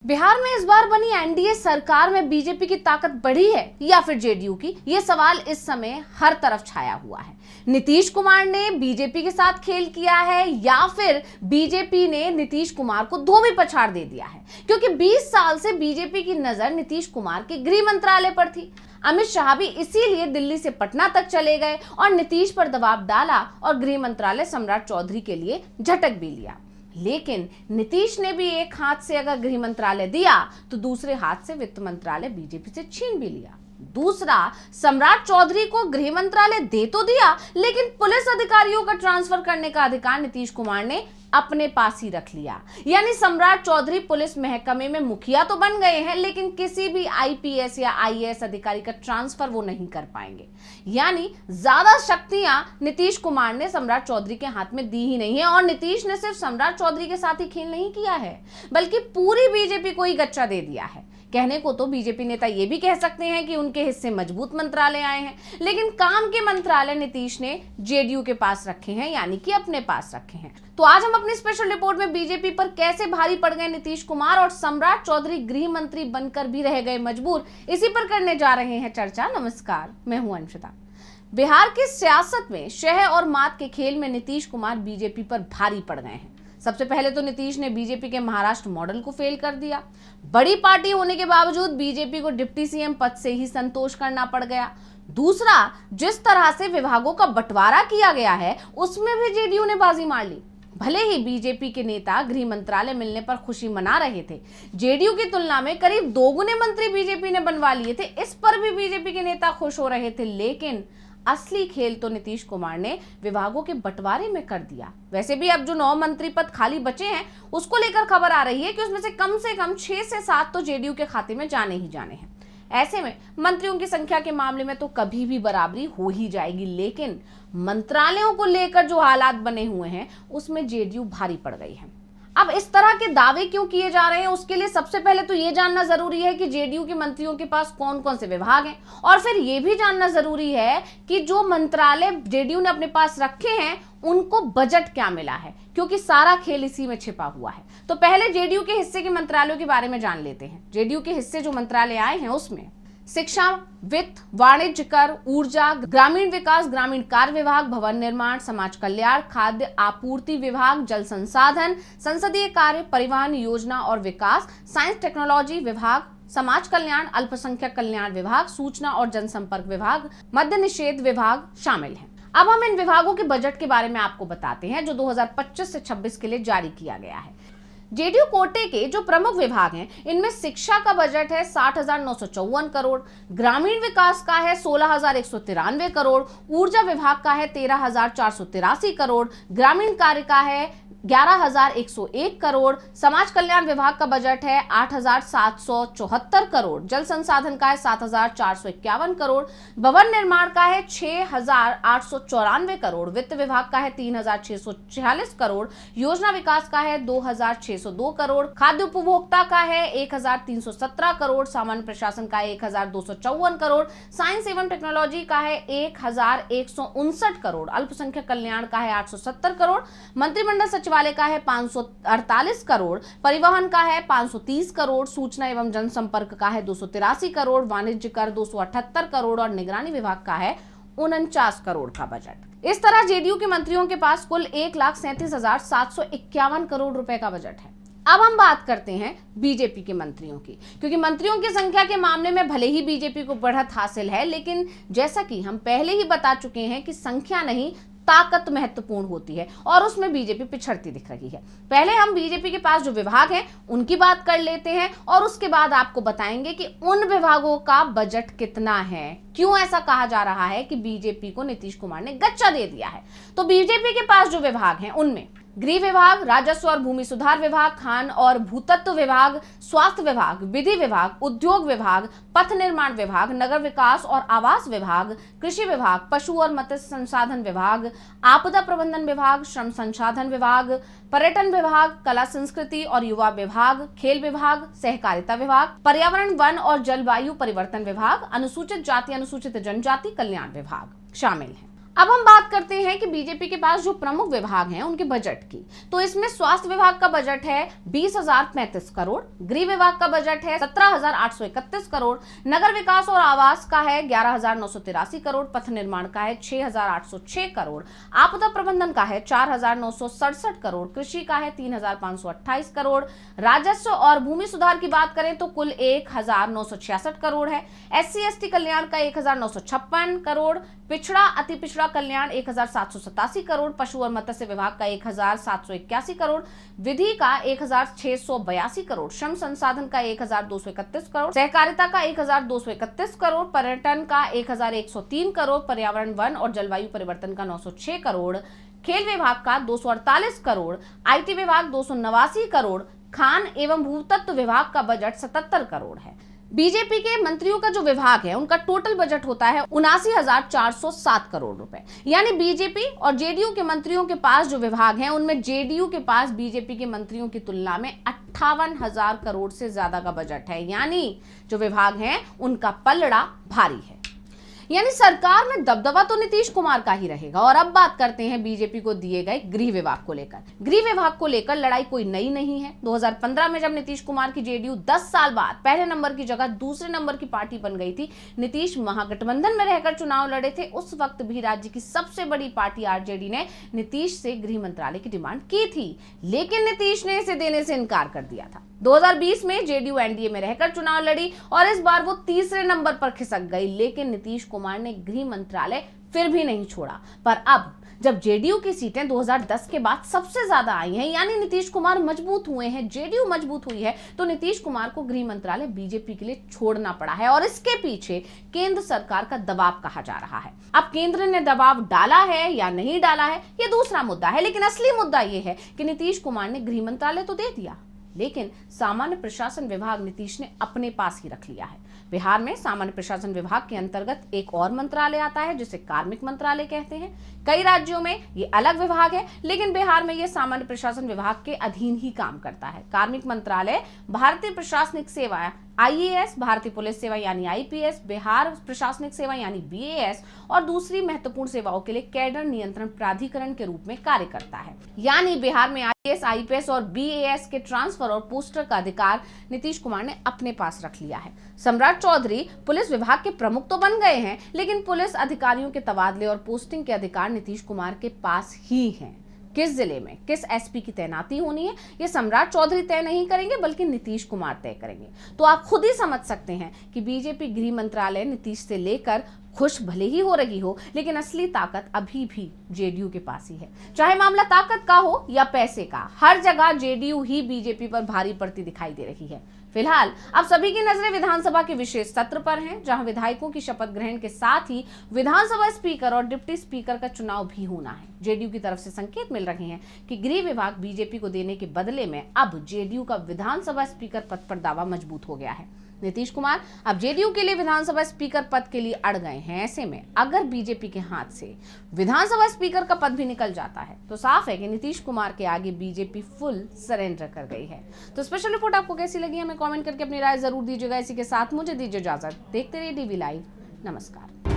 बिहार में इस बार बनी एनडीए सरकार में बीजेपी की ताकत बढ़ी है या फिर जेडीयू की, ये सवाल इस समय हर तरफ छाया हुआ है। नीतीश कुमार ने बीजेपी के साथ खेल किया है या फिर बीजेपी ने नीतीश कुमार को धोबी पछाड़ दे दिया है, क्योंकि 20 साल से बीजेपी की नजर नीतीश कुमार के गृह मंत्रालय पर थी। अमित शाह भी इसीलिए दिल्ली से पटना तक चले गए और नीतीश पर दबाव डाला और गृह मंत्रालय सम्राट चौधरी के लिए झटक भी लिया। लेकिन नीतीश ने भी एक हाथ से अगर गृह मंत्रालय दिया तो दूसरे हाथ से वित्त मंत्रालय बीजेपी से छीन भी लिया। दूसरा, सम्राट चौधरी को गृह मंत्रालय दे तो दिया, लेकिन पुलिस अधिकारियों का ट्रांसफर करने का अधिकार नीतीश कुमार ने अपने पास ही रख लिया। यानी सम्राट चौधरी पुलिस महकमे में मुखिया तो बन गए हैं, लेकिन किसी भी आईपीएस या आईएएस अधिकारी का ट्रांसफर वो नहीं कर पाएंगे। यानी ज्यादा शक्तियां नीतीश कुमार ने सम्राट चौधरी के हाथ में दी ही नहीं है। और नीतीश ने सिर्फ सम्राट चौधरी के साथ ही खेल नहीं किया है, बल्कि पूरी बीजेपी को ही गच्चा दे दिया है। कहने को तो बीजेपी नेता ये भी कह सकते हैं कि उनके हिस्से मजबूत मंत्रालय आए हैं, लेकिन काम के मंत्रालय नीतीश ने जेडीयू के पास रखे हैं, यानी कि अपने पास रखे हैं। तो आज हम अपनी स्पेशल रिपोर्ट में बीजेपी पर कैसे भारी पड़ गए नीतीश कुमार और सम्राट चौधरी गृह मंत्री बनकर भी रह गए मजबूर, इसी पर करने जा रहे हैं चर्चा। नमस्कार, मैं हूं अंशिता। बिहार की सियासत में शह और मात के खेल में नीतीश कुमार बीजेपी पर भारी पड़ गए हैं। सबसे पहले तो नीतीश ने बीजेपी के महाराष्ट्र मॉडल को फेल कर दिया। बड़ी पार्टी होने के बावजूद बीजेपी को डिप्टी सीएम पद से ही संतोष करना पड़ गया। दूसरा, जिस तरह से विभागों का बंटवारा किया गया है उसमें भी जेडीयू ने बाजी मार ली। भले ही बीजेपी के नेता गृह मंत्रालय मिलने पर खुशी मना रहे थे, जेडीयू की तुलना में करीब दोगुने मंत्री बीजेपी ने बनवा लिए थे, इस पर भी बीजेपी के नेता खुश हो रहे थे। लेकिन असली खेल तो नीतीश कुमार ने विभागों के बंटवारे में कर दिया। वैसे भी अब जो 9 मंत्री पद खाली बचे हैं उसको लेकर खबर आ रही है कि उसमें से कम 6 से 7 तो जेडीयू के खाते में जाने ही जाने हैं। ऐसे में मंत्रियों की संख्या के मामले में तो कभी भी बराबरी हो ही जाएगी, लेकिन मंत्रालयों को लेकर जो हालात बने हुए हैं उसमें जेडीयू भारी पड़ गई है। अब इस तरह के दावे क्यों किए जा रहे हैं, उसके लिए सबसे पहले तो ये जानना जरूरी है कि जेडीयू के मंत्रियों के पास कौन कौन से विभाग हैं, और फिर ये भी जानना जरूरी है कि जो मंत्रालय जेडीयू ने अपने पास रखे हैं उनको बजट क्या मिला है, क्योंकि सारा खेल इसी में छिपा हुआ है। तो पहले जेडीयू के हिस्से के मंत्रालयों के बारे में जान लेते हैं। जेडीयू के हिस्से जो मंत्रालय आए हैं उसमें शिक्षा, वित्त, वाणिज्य कर, ऊर्जा, ग्रामीण विकास, ग्रामीण कार्य विभाग, भवन निर्माण, समाज कल्याण, खाद्य आपूर्ति विभाग, जल संसाधन, संसदीय कार्य, परिवहन, योजना और विकास, साइंस टेक्नोलॉजी विभाग, समाज कल्याण, अल्पसंख्यक कल्याण विभाग, सूचना और जनसंपर्क विभाग, मद्य निषेध विभाग शामिल हैं। अब हम इन विभागों के बजट के बारे में आपको बताते हैं जो 2025 से 26 के लिए जारी किया गया है। जेडीयू कोटे के जो प्रमुख विभाग हैं इनमें शिक्षा का बजट है 60,954 करोड़, ग्रामीण विकास का है 16,193 करोड़, ऊर्जा विभाग का है 13,483 करोड़, ग्रामीण कार्य का है 11,101 करोड़, समाज कल्याण विभाग का बजट है 8,774 करोड़, जल संसाधन का है 7,451 करोड़, भवन निर्माण का है 6,894 करोड़, वित्त विभाग का है 3,646 करोड़, योजना विकास का है 2,602 करोड़, खाद्य उपभोक्ता का है 1,317 करोड़, सामान्य प्रशासन का है 1,254 करोड़, साइंस एवं टेक्नोलॉजी का है 1,159 करोड़, अल्पसंख्यक कल्याण का है 870 करोड़, मंत्रिमंडल सचिवालय का है 548 करोड़, परिवहन का है 530 करोड़, सूचना एवं जनसंपर्क का है 283 करोड़, वाणिज्य कर 278 करोड़ और निगरानी विभाग का है 49 करोड़ का बजट। इस तरह जेडीयू के मंत्रियों के पास कुल 1,37,751 करोड़ रुपए का बजट है। अब हम बात करते हैं बीजेपी के मंत्रियों की, क्योंकि मंत्रियों की संख्या के मामले में भले ही बीजेपी को बढ़त हासिल है, लेकिन जैसा कि हम पहले ही बता चुके हैं कि संख्या नहीं ताकत महत्वपूर्ण होती है और उसमें बीजेपी पिछड़ती दिख रही है। पहले हम बीजेपी के पास जो विभाग हैं उनकी बात कर लेते हैं और उसके बाद आपको बताएंगे कि उन विभागों का बजट कितना है, क्यों ऐसा कहा जा रहा है कि बीजेपी को नीतीश कुमार ने गच्चा दे दिया है। तो बीजेपी के पास जो विभाग हैं उनमें गृह विभाग, राजस्व और भूमि सुधार विभाग, खान और भूतत्व विभाग, स्वास्थ्य विभाग, विधि विभाग, उद्योग विभाग, पथ निर्माण विभाग, नगर विकास और आवास विभाग, कृषि विभाग, पशु और मत्स्य संसाधन विभाग, आपदा प्रबंधन विभाग, श्रम संसाधन विभाग, पर्यटन विभाग, कला संस्कृति और युवा विभाग, खेल विभाग, सहकारिता विभाग, पर्यावरण वन और जलवायु परिवर्तन विभाग, अनुसूचित जाति अनुसूचित जनजाति कल्याण विभाग शामिल है। अब हम बात करते हैं कि बीजेपी के पास जो प्रमुख विभाग हैं उनके बजट की। तो इसमें स्वास्थ्य विभाग का बजट है 20,035 करोड़, गृह विभाग का बजट है 17,831 करोड़, नगर विकास और आवास का है 11,983 करोड़, पथ निर्माण का है 6,806 करोड़, आपदा प्रबंधन का है 4,967 करोड़, कृषि का है 3,528 करोड़, राजस्व और भूमि सुधार की बात करें तो कुल 1,966 करोड़ है, SC/ST कल्याण का 1,956 करोड़, पिछड़ा अति पिछड़ा कल्याण 1,787 करोड़, पशु और मत्स्य विभाग का 1,781 करोड़, विधि का 1,682 करोड़, श्रम संसाधन का 1,231 करोड़, सहकारिता का 1,231 करोड़, पर्यटन का 1,103 करोड़, पर्यावरण वन और जलवायु परिवर्तन का 906 करोड़, खेल विभाग का 248 करोड़, IT विभाग 289 करोड़, खान एवं भूतत्व विभाग का बजट 77 करोड़ है। बीजेपी के मंत्रियों का जो विभाग है उनका टोटल बजट होता है 79,407 करोड़ रुपए। यानी बीजेपी और जेडीयू के मंत्रियों के पास जो विभाग हैं उनमें जेडीयू के पास बीजेपी के मंत्रियों की तुलना में 58,000 करोड़ से ज्यादा का बजट है। यानी जो विभाग हैं उनका पलड़ा भारी है। यानी सरकार में दबदबा तो नीतीश कुमार का ही रहेगा। और अब बात करते हैं बीजेपी को दिए गए गृह विभाग को लेकर। गृह विभाग को लेकर लड़ाई कोई नई नहीं है। 2015 में जब नीतीश कुमार की जेडीयू 10 साल बाद पहले नंबर की जगह दूसरे नंबर की पार्टी बन गई थी, नीतीश महागठबंधन में रहकर चुनाव लड़े थे, उस वक्त भी राज्य की सबसे बड़ी पार्टी आरजेडी ने नीतीश से गृह मंत्रालय की डिमांड की थी, लेकिन नीतीश ने इसे देने से इनकार कर दिया था। 2020 में जेडीयू एनडीए में रहकर चुनाव लड़ी और इस बार वो तीसरे नंबर पर खिसक गई, लेकिन नीतीश कुमार ने गृह मंत्रालय फिर भी नहीं छोड़ा। पर अब जब जेडीयू की सीटें 2010 के बाद सबसे ज्यादा आई हैं, यानी नीतीश कुमार मजबूत हुए हैं, जेडीयू मजबूत हुई है, तो नीतीश कुमार को गृह मंत्रालय बीजेपी के लिए छोड़ना पड़ा है। और इसके पीछे केंद्र सरकार का दबाव कहा जा रहा है। अब केंद्र ने दबाव डाला है या नहीं डाला है ये दूसरा मुद्दा है, लेकिन असली मुद्दा यह है कि नीतीश कुमार ने गृह मंत्रालय तो दे दिया, लेकिन सामान्य प्रशासन विभाग नीतीश ने अपने पास ही रख लिया है। बिहार में सामान्य प्रशासन विभाग के अंतर्गत एक और मंत्रालय आता है जिसे कार्मिक मंत्रालय कहते हैं। कई राज्यों में ये अलग विभाग है, लेकिन बिहार में ये सामान्य प्रशासन विभाग के अधीन ही काम करता है। कार्मिक मंत्रालय भारतीय प्रशासनिक सेवा IAS, भारतीय पुलिस सेवा यानी IPS, बिहार प्रशासनिक सेवा यानी BAS और दूसरी महत्वपूर्ण सेवाओं के लिए कैडर नियंत्रण प्राधिकरण के रूप में कार्य करता है। यानी बिहार में IAS, IPS और BAS के ट्रांसफर और पोस्टर का अधिकार नीतीश कुमार ने अपने पास रख लिया है। सम्राट चौधरी पुलिस विभाग के प्रमुख तो बन गए हैं, लेकिन पुलिस अधिकारियों के तबादले और पोस्टिंग के अधिकार नीतीश कुमार के पास ही हैं। किस जिले में किस एसपी की तैनाती होनी है ये सम्राट चौधरी तय नहीं करेंगे, बल्कि नीतीश कुमार तय करेंगे। तो आप खुद ही समझ सकते हैं कि बीजेपी गृह मंत्रालय नीतीश से लेकर खुश भले ही हो रही हो, लेकिन असली ताकत अभी भी जेडीयू के पास ही है। चाहे मामला ताकत का हो या पैसे का, हर जगह जेडीयू ही बीजेपी पर भारी पड़ती दिखाई दे रही है। फिलहाल अब सभी की नजरें विधानसभा के विशेष सत्र पर हैं, जहां विधायकों की शपथ ग्रहण के साथ ही विधानसभा स्पीकर और डिप्टी स्पीकर का चुनाव भी होना है। जेडीयू की तरफ से संकेत मिल रहे हैं कि गृह विभाग बीजेपी को देने के बदले में अब जेडीयू का विधानसभा स्पीकर पद पर दावा मजबूत हो गया है। नीतीश कुमार अब जेडीयू के लिए विधानसभा स्पीकर पद के लिए अड़ गए हैं। ऐसे में अगर बीजेपी के हाथ से विधानसभा स्पीकर का पद भी निकल जाता है तो साफ है कि नीतीश कुमार के आगे बीजेपी फुल सरेंडर कर गई है। तो स्पेशल रिपोर्ट आपको कैसी लगी हमें कमेंट करके अपनी राय जरूर दीजिएगा। इसी के साथ मुझे दीजिए इजाजत। देखते रहिए DV लाइव। नमस्कार।